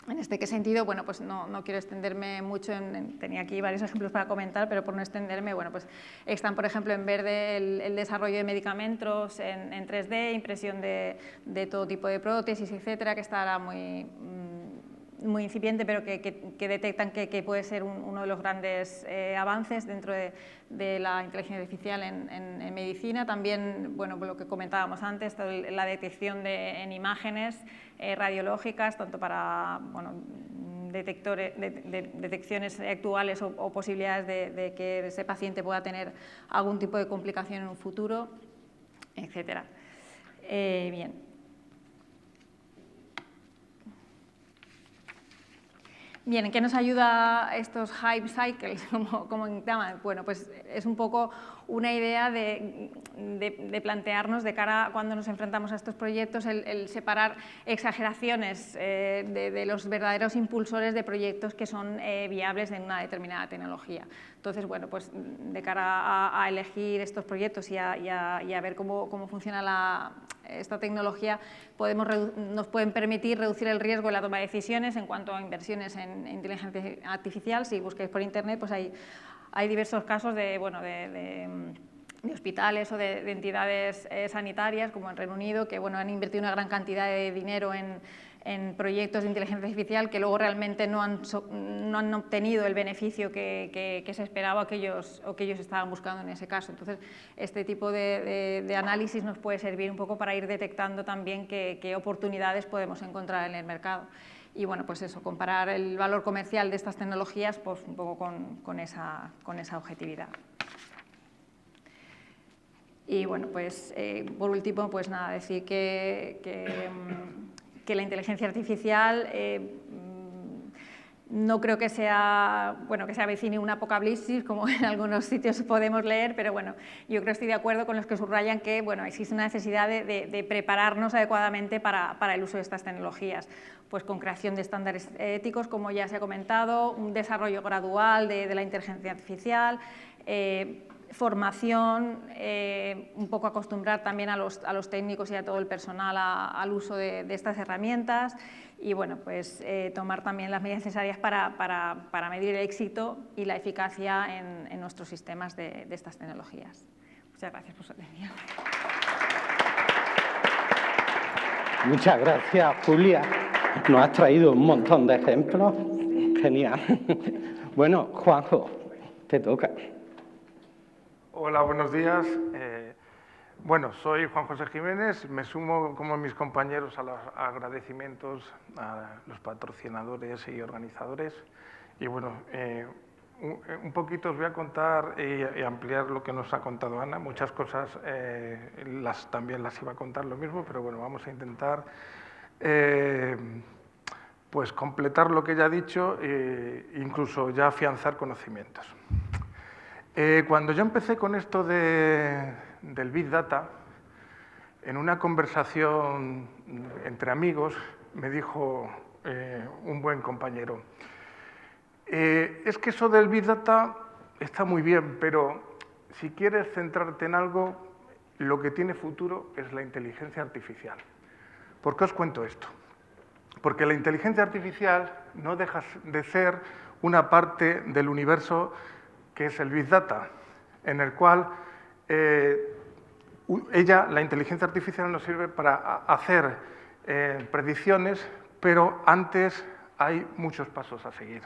[SPEAKER 4] En este sentido, bueno, pues no quiero extenderme mucho, tenía aquí varios ejemplos para comentar, pero por no extenderme, bueno, pues están, por ejemplo, en verde el desarrollo de medicamentos en 3D, impresión de todo tipo de prótesis, etcétera, que está ahora muy incipiente, pero que detectan que puede ser uno de los grandes avances dentro de la inteligencia artificial en medicina. También, bueno, lo que comentábamos antes, la detección en imágenes radiológicas, tanto para bueno, detecciones actuales o posibilidades de que ese paciente pueda tener algún tipo de complicación en un futuro, etcétera. Bien. Bien, ¿en qué nos ayuda estos hype cycles, como llaman? Bueno, pues es un poco una idea de plantearnos de cara a cuando nos enfrentamos a estos proyectos el separar exageraciones de los verdaderos impulsores de proyectos que son viables en una determinada tecnología. Entonces, bueno, pues de cara a elegir estos proyectos y a ver cómo funciona esta tecnología, nos pueden permitir reducir el riesgo en la toma de decisiones en cuanto a inversiones en inteligencia artificial. Si busquéis por internet, pues hay diversos casos de hospitales o de entidades sanitarias, como en Reino Unido, que bueno, han invertido una gran cantidad de dinero en proyectos de inteligencia artificial que luego realmente no han obtenido el beneficio que se esperaba o que ellos estaban buscando en ese caso. Entonces, este tipo de análisis nos puede servir un poco para ir detectando también qué oportunidades podemos encontrar en el mercado. Y bueno, pues eso, comparar el valor comercial de estas tecnologías pues un poco con esa objetividad. Y bueno, pues por último, pues nada, decir que la inteligencia artificial no creo que sea, que se avecine un apocalipsis, como en algunos sitios podemos leer, pero bueno, yo creo que estoy de acuerdo con los que subrayan que bueno, existe una necesidad de prepararnos adecuadamente para el uso de estas tecnologías, pues con creación de estándares éticos, como ya se ha comentado, un desarrollo gradual de la inteligencia artificial, formación, un poco acostumbrar también a los técnicos y a todo el personal al uso de estas herramientas y bueno, pues tomar también las medidas necesarias para medir el éxito y la eficacia en nuestros sistemas de estas tecnologías. Muchas gracias por su atención.
[SPEAKER 2] Muchas gracias, Julia. Nos has traído un montón de ejemplos. Genial. Bueno, Juanjo, te toca.
[SPEAKER 5] Hola, buenos días. Bueno, soy Juan José Jiménez. Me sumo, como mis compañeros, a los agradecimientos a los patrocinadores y organizadores. Y bueno, un poquito os voy a contar y ampliar lo que nos ha contado Ana. Muchas cosas también las iba a contar lo mismo, pero bueno, vamos a intentar pues completar lo que ella ha dicho e incluso ya afianzar conocimientos. Cuando yo empecé con esto del Big Data, en una conversación entre amigos me dijo un buen compañero: es que eso del Big Data está muy bien, pero si quieres centrarte en algo, lo que tiene futuro es la inteligencia artificial. ¿Por qué os cuento esto? Porque la inteligencia artificial no deja de ser una parte del universo que es el Big Data, en el cual la inteligencia artificial nos sirve para hacer predicciones, pero antes hay muchos pasos a seguir.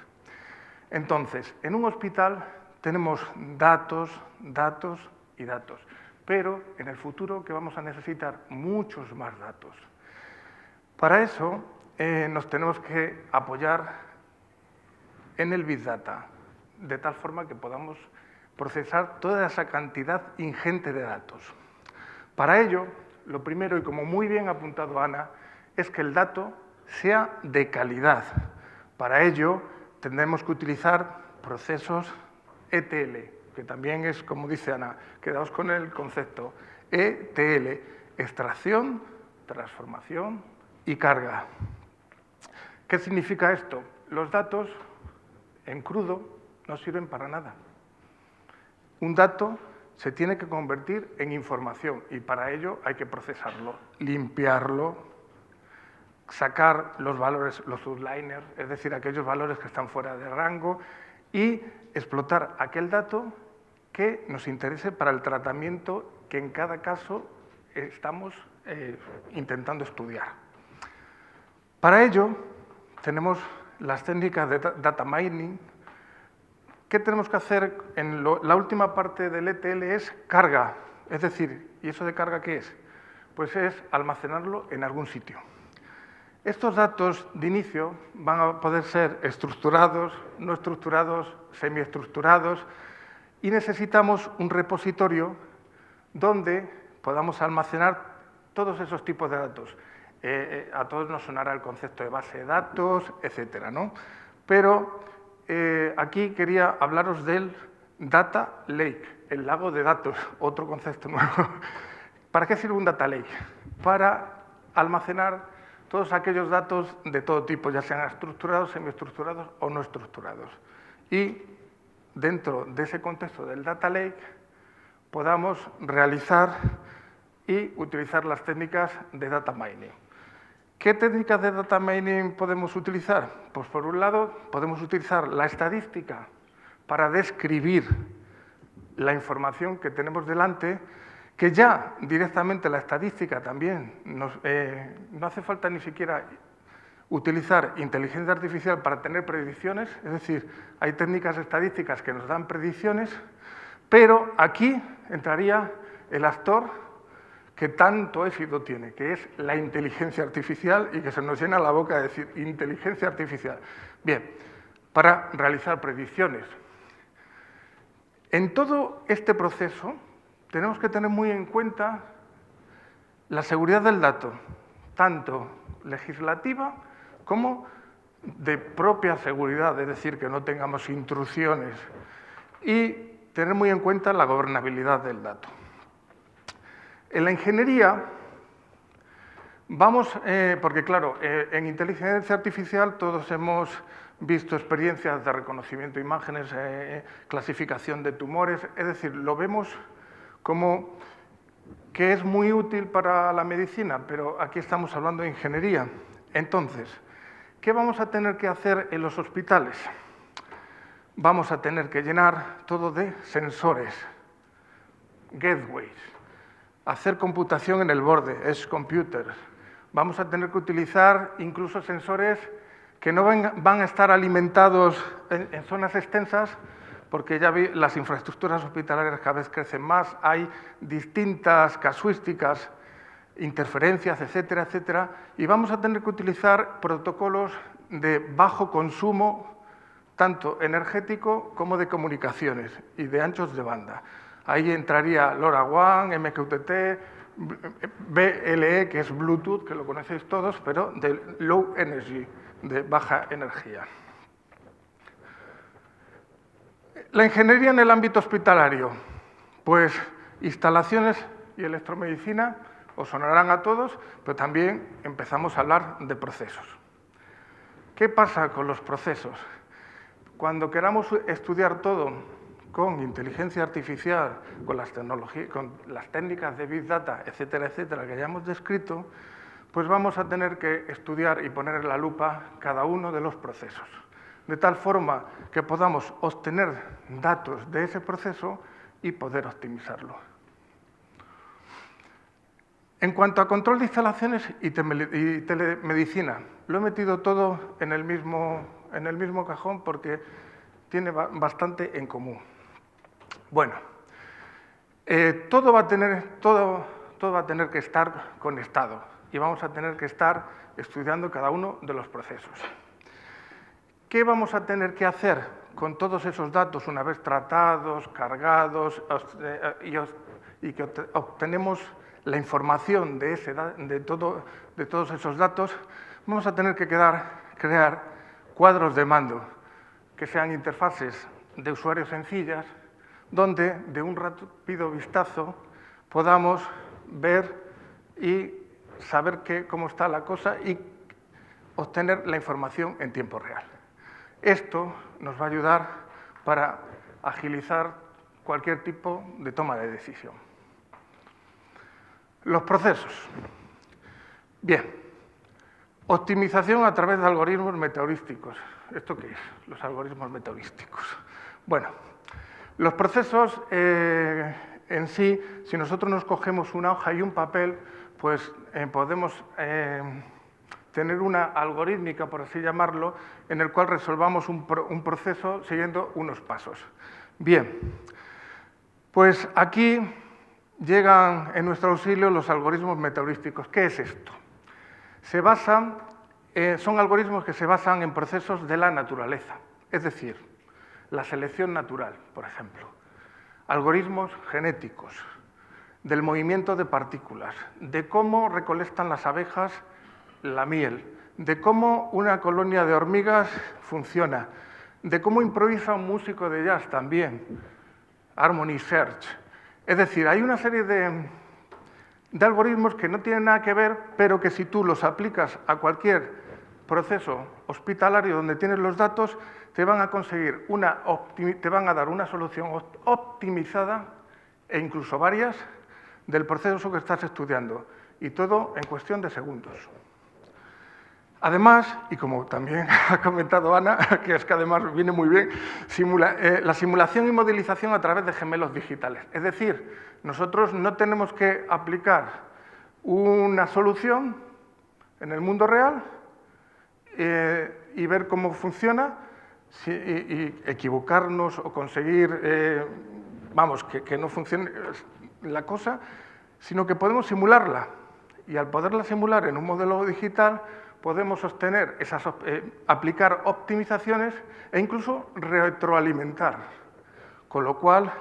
[SPEAKER 5] Entonces, en un hospital tenemos datos, datos y datos, pero en el futuro que vamos a necesitar muchos más datos. Para eso nos tenemos que apoyar en el Big Data, de tal forma que podamos procesar toda esa cantidad ingente de datos. Para ello, lo primero, y como muy bien ha apuntado Ana, es que el dato sea de calidad. Para ello, tendremos que utilizar procesos ETL, que también es, como dice Ana, quedaos con el concepto, ETL, extracción, transformación y carga. ¿Qué significa esto? Los datos en crudo no sirven para nada. Un dato se tiene que convertir en información y para ello hay que procesarlo, limpiarlo, sacar los valores, los subliners, es decir, aquellos valores que están fuera de rango y explotar aquel dato que nos interese para el tratamiento que en cada caso estamos intentando estudiar. Para ello tenemos las técnicas de data mining. ¿Qué tenemos que hacer? En la última parte del ETL es carga, es decir, ¿y eso de carga qué es? Pues es almacenarlo en algún sitio. Estos datos de inicio van a poder ser estructurados, no estructurados, semiestructurados, y necesitamos un repositorio donde podamos almacenar todos esos tipos de datos. A todos nos sonará el concepto de base de datos, etcétera, ¿no? Pero aquí quería hablaros del Data Lake, el lago de datos, otro concepto nuevo. ¿Para qué sirve un Data Lake? Para almacenar todos aquellos datos de todo tipo, ya sean estructurados, semiestructurados o no estructurados. Y dentro de ese contexto del Data Lake podamos realizar y utilizar las técnicas de Data Mining. ¿Qué técnicas de Data Mining podemos utilizar? Pues por un lado podemos utilizar la estadística para describir la información que tenemos delante, que ya directamente la estadística también no hace falta ni siquiera utilizar inteligencia artificial para tener predicciones, es decir, hay técnicas estadísticas que nos dan predicciones, pero aquí entraría el actor que tanto éxito tiene, que es la inteligencia artificial y que se nos llena la boca de decir inteligencia artificial. Bien, para realizar predicciones. En todo este proceso tenemos que tener muy en cuenta la seguridad del dato, tanto legislativa como de propia seguridad, es decir, que no tengamos intrusiones, y tener muy en cuenta la gobernabilidad del dato. En la ingeniería vamos, porque claro, en inteligencia artificial todos hemos visto experiencias de reconocimiento de imágenes, clasificación de tumores, es decir, lo vemos como que es muy útil para la medicina, pero aquí estamos hablando de ingeniería. Entonces, ¿qué vamos a tener que hacer en los hospitales? Vamos a tener que llenar todo de sensores. gateways, hacer computación en el borde, edge computers. Vamos a tener que utilizar incluso sensores que no van a estar alimentados en zonas extensas, porque ya vi, las infraestructuras hospitalarias cada vez crecen más, hay distintas casuísticas, interferencias, etcétera, etcétera, y vamos a tener que utilizar protocolos de bajo consumo, tanto energético como de comunicaciones y de anchos de banda. Ahí entraría LoRaWAN, MQTT, BLE, que es Bluetooth, que lo conocéis todos, pero de low energy, de baja energía. La ingeniería en el ámbito hospitalario, pues instalaciones y electromedicina os sonarán a todos, pero también empezamos a hablar de procesos. ¿Qué pasa con los procesos? Cuando queramos estudiar todo con inteligencia artificial, con las tecnologías, con las técnicas de Big Data, etcétera, etcétera, que ya hemos descrito, pues vamos a tener que estudiar y poner en la lupa cada uno de los procesos, de tal forma que podamos obtener datos de ese proceso y poder optimizarlo. En cuanto a control de instalaciones y telemedicina, lo he metido todo en el mismo cajón porque tiene bastante en común. Bueno, todo va a tener que estar conectado y vamos a tener que estar estudiando cada uno de los procesos. ¿Qué vamos a tener que hacer con todos esos datos una vez tratados, cargados y que obtenemos la información de todos esos datos? Vamos a tener que crear cuadros de mando que sean interfaces de usuario sencillas, donde de un rápido vistazo podamos ver y saber cómo está la cosa y obtener la información en tiempo real. Esto nos va a ayudar para agilizar cualquier tipo de toma de decisión. Los procesos. Bien, optimización a través de algoritmos meteorísticos. ¿Esto qué es? Los algoritmos meteorísticos. Bueno, los procesos en sí, si nosotros nos cogemos una hoja y un papel, pues podemos tener una algorítmica, por así llamarlo, en el cual resolvamos un proceso siguiendo unos pasos. Bien, pues aquí llegan en nuestro auxilio los algoritmos meteorísticos. ¿Qué es esto? Son algoritmos que se basan en procesos de la naturaleza, es decir, la selección natural, por ejemplo, algoritmos genéticos, del movimiento de partículas, de cómo recolectan las abejas la miel, de cómo una colonia de hormigas funciona, de cómo improvisa un músico de jazz también, Harmony Search. Es decir, hay una serie de algoritmos que no tienen nada que ver, pero que si tú los aplicas a cualquier proceso hospitalario donde tienes los datos, te van a dar una solución optimizada e incluso varias del proceso que estás estudiando, y todo en cuestión de segundos. Además, y como también ha comentado Ana, que es que además viene muy bien, la simulación y modelización a través de gemelos digitales. Es decir, nosotros no tenemos que aplicar una solución en el mundo real y ver cómo funciona y equivocarnos o conseguir, que no funcione la cosa, sino que podemos simularla. Y al poderla simular en un modelo digital, podemos aplicar optimizaciones e incluso retroalimentar, con lo cual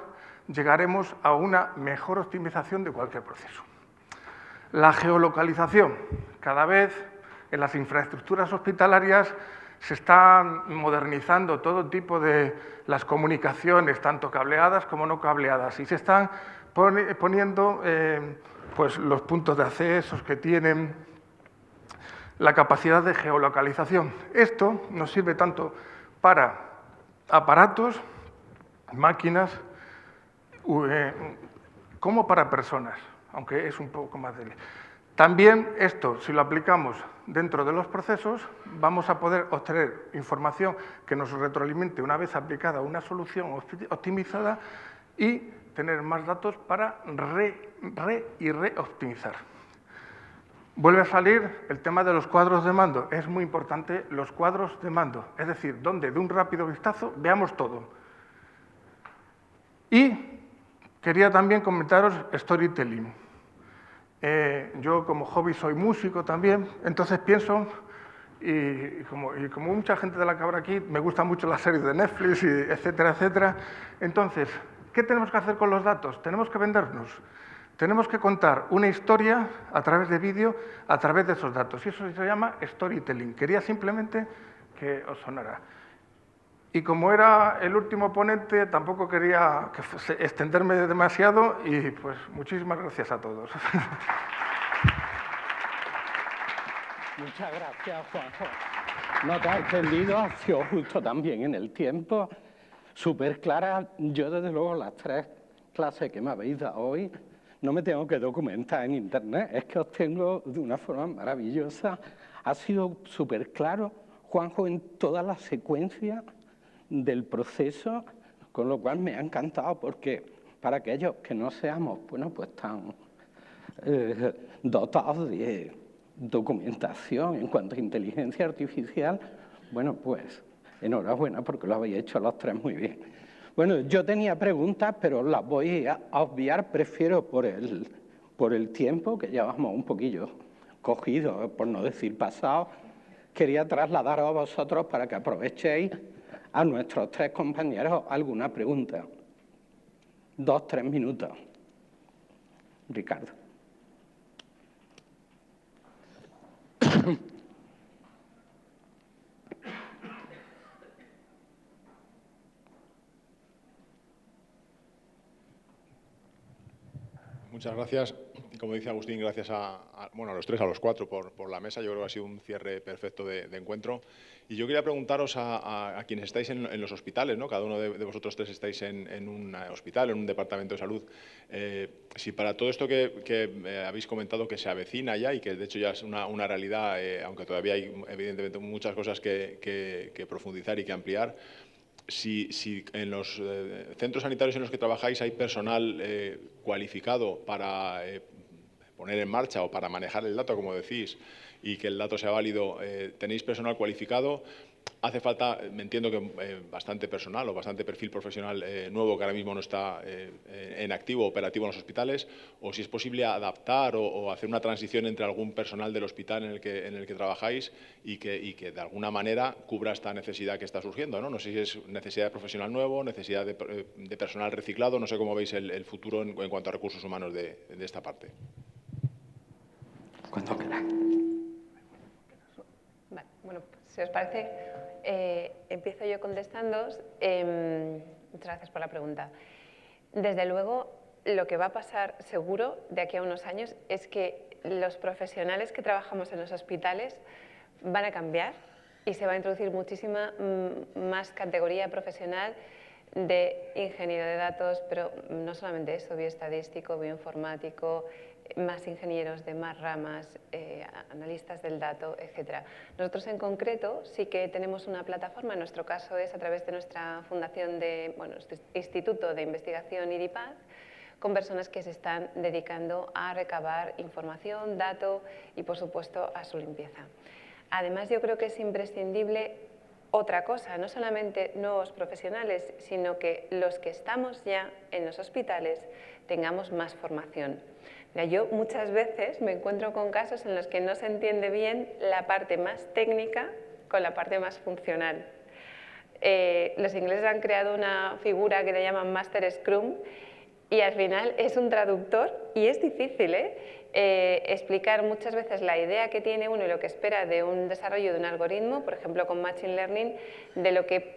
[SPEAKER 5] llegaremos a una mejor optimización de cualquier proceso. La geolocalización. Cada vez en las infraestructuras hospitalarias se están modernizando todo tipo de las comunicaciones, tanto cableadas como no cableadas, y se están poniendo pues los puntos de acceso que tienen la capacidad de geolocalización. Esto nos sirve tanto para aparatos, máquinas, como para personas, aunque es un poco más débil. También esto, si lo aplicamos dentro de los procesos, vamos a poder obtener información que nos retroalimente una vez aplicada una solución optimizada y tener más datos para reoptimizar. Vuelve a salir el tema de los cuadros de mando. Es muy importante los cuadros de mando, es decir, donde de un rápido vistazo veamos todo. Y quería también comentaros storytelling. Yo como hobby soy músico también, entonces pienso, y como mucha gente de la que habrá aquí, me gustan mucho las series de Netflix, y etcétera, etcétera. Entonces, ¿qué tenemos que hacer con los datos? Tenemos que vendernos. Tenemos que contar una historia a través de vídeo, a través de esos datos. Y eso se llama storytelling. Quería simplemente que os sonara. Y como era el último ponente, tampoco quería extenderme demasiado y pues muchísimas gracias a todos.
[SPEAKER 2] Muchas gracias, Juanjo. No te has extendido, ha sido justo también en el tiempo. Súper clara. Yo, desde luego, las 3 clases que me habéis dado hoy, no me tengo que documentar en Internet, es que os tengo de una forma maravillosa. Ha sido súper claro, Juanjo, en toda la secuencia del proceso, con lo cual me ha encantado, porque para aquellos que no seamos, bueno, pues tan dotados de documentación en cuanto a inteligencia artificial, bueno, pues enhorabuena porque lo habéis hecho los 3 muy bien. Bueno, yo tenía preguntas, pero las voy a obviar, prefiero por el tiempo, que llevamos un poquillo cogido, por no decir pasado. Quería trasladaros a vosotros para que aprovechéis a nuestros 3 compañeros alguna pregunta. 2, 3 minutos. Ricardo.
[SPEAKER 6] Muchas gracias. Como dice Agustín, gracias a los 3, a los 4 por la mesa. Yo creo que ha sido un cierre perfecto de encuentro. Y yo quería preguntaros a quienes estáis en los hospitales, ¿no? Cada uno de vosotros 3 estáis en un hospital, en un departamento de salud. Si para todo esto que habéis comentado que se avecina ya y que de hecho ya es una realidad, aunque todavía hay evidentemente muchas cosas que profundizar y que ampliar, si en los centros sanitarios en los que trabajáis hay personal cualificado para poner en marcha o para manejar el dato, como decís, y que el dato sea válido, tenéis personal cualificado, hace falta, me entiendo que bastante personal o bastante perfil profesional nuevo que ahora mismo no está en activo, operativo en los hospitales, o si es posible adaptar o hacer una transición entre algún personal del hospital en el que trabajáis y que de alguna manera cubra esta necesidad que está surgiendo, ¿no? No sé si es necesidad de profesional nuevo, necesidad de personal reciclado, no sé cómo veis el futuro en cuanto a recursos humanos de esta parte.
[SPEAKER 2] Cuando queráis.
[SPEAKER 3] Vale, bueno, si os parece, empiezo yo contestándoos. Muchas gracias por la pregunta. Desde luego, lo que va a pasar seguro de aquí a unos años es que los profesionales que trabajamos en los hospitales van a cambiar y se va a introducir muchísima más categoría profesional de ingeniero de datos, pero no solamente eso, bioestadístico, bioinformático, más ingenieros de más ramas, analistas del dato, etc. Nosotros en concreto sí que tenemos una plataforma, en nuestro caso es a través de nuestra fundación, nuestro Instituto de Investigación IDIPAD, con personas que se están dedicando a recabar información, dato y, por supuesto, a su limpieza. Además, yo creo que es imprescindible otra cosa, no solamente nuevos profesionales, sino que los que estamos ya en los hospitales tengamos más formación. Mira, yo muchas veces me encuentro con casos en los que no se entiende bien la parte más técnica con la parte más funcional. Los ingleses han creado una figura que le llaman Master Scrum y al final es un traductor y es difícil explicar muchas veces la idea que tiene uno y lo que espera de un desarrollo de un algoritmo, por ejemplo con Machine Learning, de lo que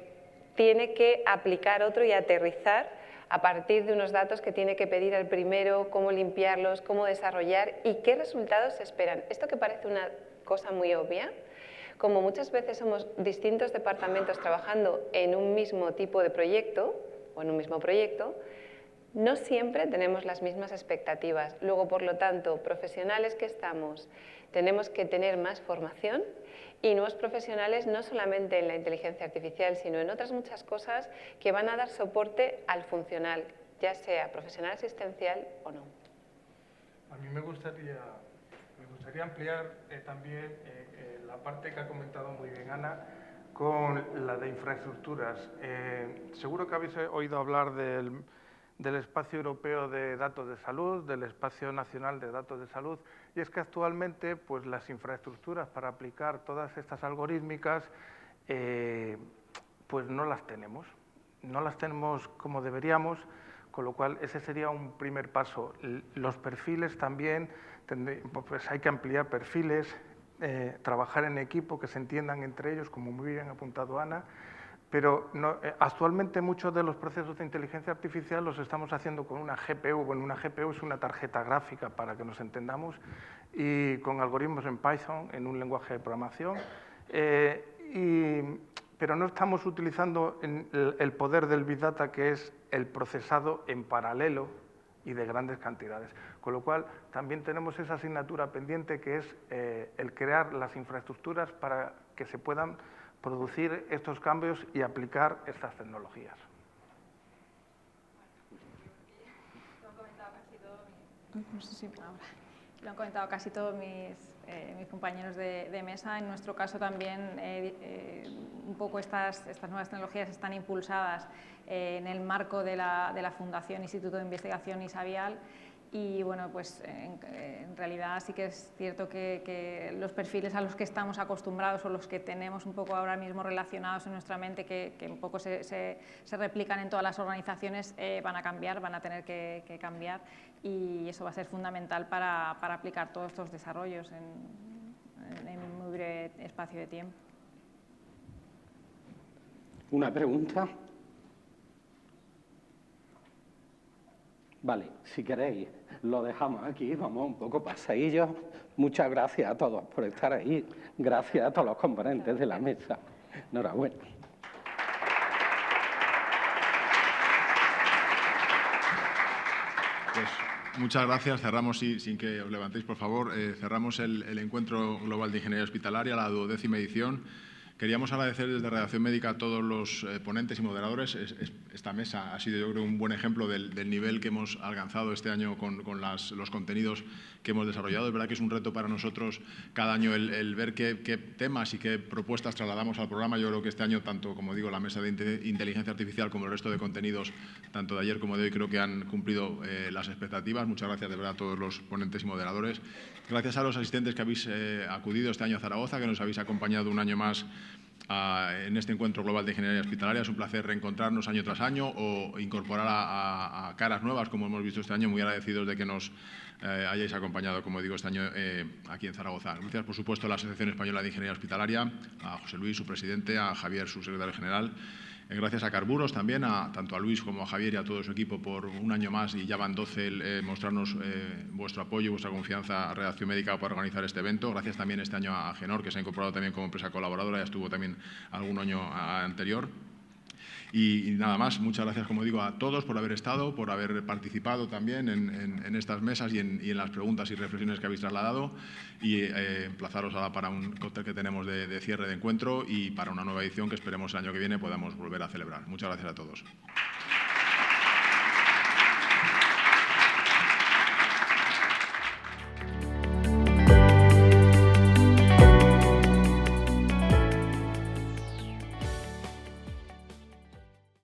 [SPEAKER 3] tiene que aplicar otro y aterrizar a partir de unos datos que tiene que pedir al primero, cómo limpiarlos, cómo desarrollar y qué resultados se esperan. Esto que parece una cosa muy obvia, como muchas veces somos distintos departamentos trabajando en un mismo tipo de proyecto o en un mismo proyecto, no siempre tenemos las mismas expectativas. Luego, por lo tanto, profesionales que estamos, tenemos que tener más formación y nuevos profesionales no solamente en la inteligencia artificial, sino en otras muchas cosas que van a dar soporte al funcional. ya sea profesional asistencial o no.
[SPEAKER 5] A mí me gustaría ampliar también la parte que ha comentado muy bien Ana con la de infraestructuras. Seguro que habéis oído hablar del Espacio Europeo de Datos de Salud, del Espacio Nacional de Datos de Salud, y es que actualmente pues, las infraestructuras para aplicar todas estas algorítmicas pues no las tenemos como deberíamos, con lo cual ese sería un primer paso. Los perfiles también, pues hay que ampliar perfiles, trabajar en equipo, que se entiendan entre ellos, como muy bien ha apuntado Ana, pero actualmente muchos de los procesos de inteligencia artificial los estamos haciendo con una GPU. Bueno, una GPU es una tarjeta gráfica, para que nos entendamos, y con algoritmos en Python, en un lenguaje de programación, pero no estamos utilizando el poder del Big Data, que es el procesado en paralelo y de grandes cantidades. Con lo cual, también tenemos esa asignatura pendiente, que es el crear las infraestructuras para que se puedan producir estos cambios y aplicar estas tecnologías.
[SPEAKER 4] Lo han comentado casi todos mis compañeros de mesa. En nuestro caso también un poco estas nuevas tecnologías están impulsadas en el marco de la Fundación Instituto de Investigación Isabial. Y bueno, pues en realidad sí que es cierto que los perfiles a los que estamos acostumbrados o los que tenemos un poco ahora mismo relacionados en nuestra mente, que un poco se replican en todas las organizaciones, van a cambiar, van a tener que cambiar, y eso va a ser fundamental para aplicar todos estos desarrollos en muy breve espacio de tiempo.
[SPEAKER 2] ¿Una pregunta? Vale, si queréis, lo dejamos aquí, vamos un poco paseillos. Muchas gracias a todos por estar ahí. Gracias a todos los componentes de la mesa. Enhorabuena.
[SPEAKER 6] Pues muchas gracias. Cerramos, sin que os levantéis, por favor, cerramos el Encuentro Global de Ingeniería Hospitalaria, la 12ª edición. Queríamos agradecer desde Redacción Médica a todos los ponentes y moderadores. Esta mesa ha sido, yo creo, un buen ejemplo del nivel que hemos alcanzado este año con los contenidos que hemos desarrollado. Es verdad que es un reto para nosotros cada año el ver qué temas y qué propuestas trasladamos al programa. Yo creo que este año, tanto, como digo, la mesa de inteligencia artificial como el resto de contenidos, tanto de ayer como de hoy, creo que han cumplido las expectativas. Muchas gracias, de verdad, a todos los ponentes y moderadores. Gracias a los asistentes que habéis acudido este año a Zaragoza, que nos habéis acompañado un año más en este Encuentro Global de Ingeniería Hospitalaria. Es un placer reencontrarnos año tras año o incorporar a caras nuevas, como hemos visto este año. Muy agradecidos de que nos hayáis acompañado, como digo, este año aquí en Zaragoza. Gracias, por supuesto, a la Asociación Española de Ingeniería Hospitalaria, a José Luis, su presidente, a Javier, su secretario general. Gracias a Carburos también, tanto a Luis como a Javier y a todo su equipo, por un año más, y ya van 12, mostrarnos vuestro apoyo y vuestra confianza a Redacción Médica para organizar este evento. Gracias también este año a Genor, que se ha incorporado también como empresa colaboradora, ya estuvo también algún año anterior. Y nada más, muchas gracias, como digo, a todos por haber estado, por haber participado también en estas mesas y en las preguntas y reflexiones que habéis trasladado, y emplazaros ahora para un cóctel que tenemos de cierre de encuentro y para una nueva edición que esperemos el año que viene podamos volver a celebrar. Muchas gracias a todos.